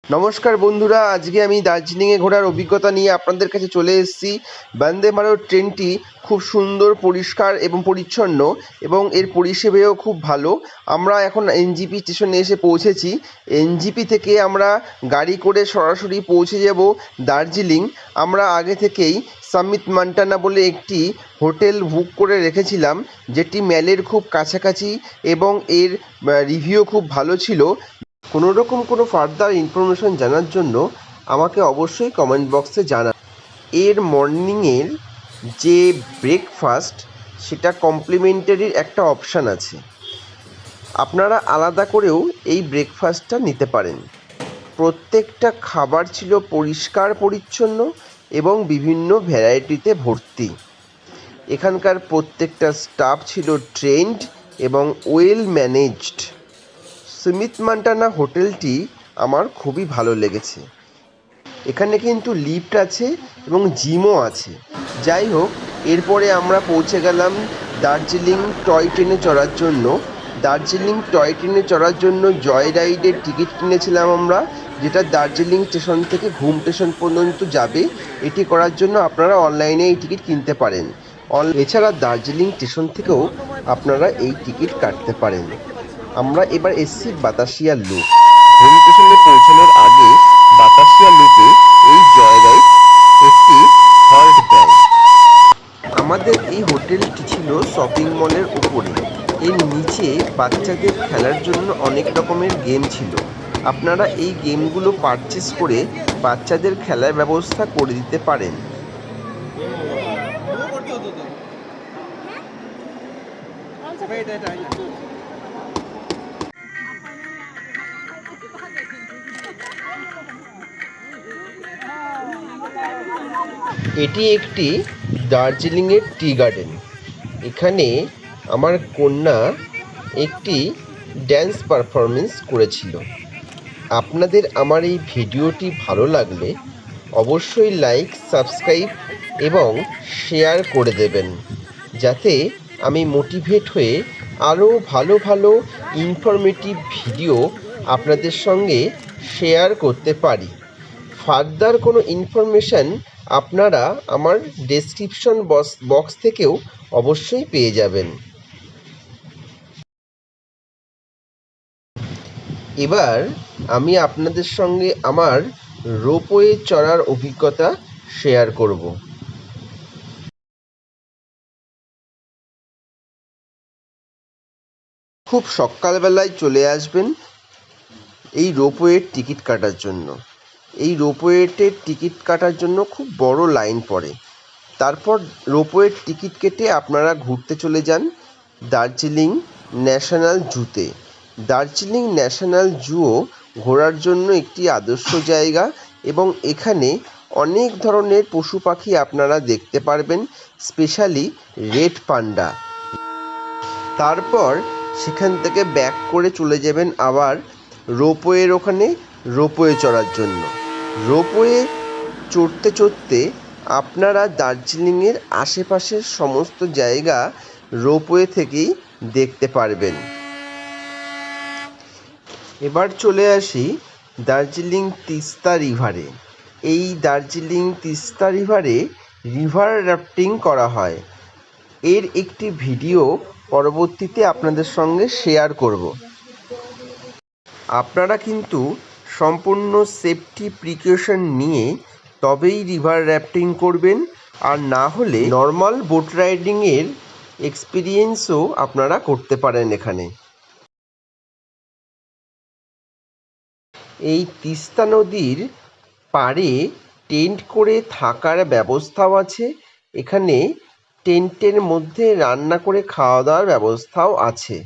নমস্কার বন্ধুরা, আজকে আমি দার্জিলিংয়ে ঘোরার অভিজ্ঞতা নিয়ে আপনাদের কাছে চলে এসেছি। বন্দে ভারত ট্রেনটি খুব সুন্দর, পরিষ্কার এবং পরিচ্ছন্ন এবং এর পরিষেবাও খুব ভালো। আমরা এখন এনজিপি স্টেশনে এসে পৌঁছেছি। এনজিপি থেকে আমরা গাড়ি করে সরাসরি পৌঁছে যাব দার্জিলিং। আমরা আগে থেকেই সামিট মান্টানা বলে একটি হোটেল বুক করে রেখেছিলাম, যেটি ম্যালের খুব কাছাকাছি এবং এর রিভিউ খুব ভালো ছিল। কোনোরকম কোনো ফার্দার ইনফরমেশন জানার জন্য আমাকে অবশ্যই কমেন্ট বক্সে জানান। এর মর্নিংয়ের যে ব্রেকফাস্ট, সেটা কমপ্লিমেন্টারির একটা অপশান আছে। আপনারা আলাদা করেও এই ব্রেকফাস্টটা নিতে পারেন। প্রত্যেকটা খাবার ছিল পরিষ্কার পরিচ্ছন্ন এবং বিভিন্ন ভ্যারাইটিতে ভর্তি। এখানকার প্রত্যেকটা স্টাফ ছিল ট্রেন্ড এবং ওয়েল ম্যানেজড। সামিট মান্টানা হোটেলটি আমার খুবই ভালো লেগেছে। এখানে কিন্তু লিফট আছে এবং জিমও আছে। যাই হোক, এরপরে আমরা পৌঁছে গেলাম দার্জিলিং টয় ট্রেনে চড়ার জন্য। দার্জিলিং টয় ট্রেনে চড়ার জন্য জয় রাইডের টিকিট কিনেছিলাম আমরা, যেটা দার্জিলিং স্টেশন থেকে ঘুম স্টেশন পর্যন্ত যাবে। এটি করার জন্য আপনারা অনলাইনে এই টিকিট কিনতে পারেন। এছাড়া দার্জিলিং স্টেশন থেকেও আপনারা এই টিকিট কাটতে পারেন। আমরা এবার এসছি বাতাসিয়া লুপ। ঘুম স্টেশনে পৌঁছানোর আগে বাতাসিয়া লুপে এই জয় রাইড একটি হল্ট দেয়। আমাদের এই হোটেলটি ছিল শপিং মলের উপরে। এর নিচে বাচ্চাদের খেলার জন্য অনেক রকমের গেম ছিল। আপনারা এই গেমগুলো পারচেস করে বাচ্চাদের খেলার ব্যবস্থা করে দিতে পারেন। এটি একটি দার্জিলিংয়ের টি গার্ডেন। এখানে আমার কন্যা একটি ড্যান্স পারফরমেন্স করেছিল। আপনাদের আমার এই ভিডিওটি ভালো লাগলে অবশ্যই লাইক, সাবস্ক্রাইব এবং শেয়ার করে দেবেন, যাতে আমি মোটিভেট হয়ে আরও ভালো ভালো ইনফরমেটিভ ভিডিও আপনাদের সঙ্গে শেয়ার করতে পারি। ফার্দার কোনো ইনফরমেশান আপনারা আমার ডেসক্রিপশন বক্স থেকেও অবশ্যই পেয়ে যাবেন। এবার আমি আপনাদের সঙ্গে আমার রোপওয়ে চড়ার অভিজ্ঞতা শেয়ার করব। খুব সকালবেলায় চলে আসবেন এই রোপওয়ের টিকিট কাটার জন্য। এই রোপওয়েটের টিকিট কাটার জন্য খুব বড় লাইন পড়ে। তারপর রোপওয়ের টিকিট কেটে আপনারা ঘুরতে চলে যান দার্জিলিং ন্যাশনাল জুতে। দার্জিলিং ন্যাশনাল জুও ঘোরার জন্য একটি আদর্শ জায়গা এবং এখানে অনেক ধরনের পশু পাখি আপনারা দেখতে পারবেন, স্পেশালি রেড পান্ডা। তারপর সেখান থেকে ব্যাক করে চলে যাবেন আবার রোপওয়ের ওখানে রোপওয়ে চড়ার জন্য। রোপওয়ে চড়তে চড়তে আপনারা দার্জিলিংয়ের আশেপাশের সমস্ত জায়গা রোপওয়ে থেকেই দেখতে পারবেন। এবার চলে আসি দার্জিলিং তিস্তা রিভারে। এই দার্জিলিং তিস্তা রিভারে রিভার রাফটিং করা হয়। এর একটি ভিডিও পরবর্তীতে আপনাদের সঙ্গে শেয়ার করব। আপনারা কিন্তু সম্পূর্ণ সেফটি প্রিকশন নিয়ে তবেই রিভার রাফটিং করবেন, আর না হলে নর্মাল বোট রাইডিংয়ের এক্সপিরিয়েন্সও আপনারা করতে পারেন এখানে। এই তিস্তা নদীর পাড়ে টেন্ট করে থাকার ব্যবস্থাও আছে। এখানে টেন্টের মধ্যে রান্না করে খাওয়া দাওয়ার ব্যবস্থাও আছে।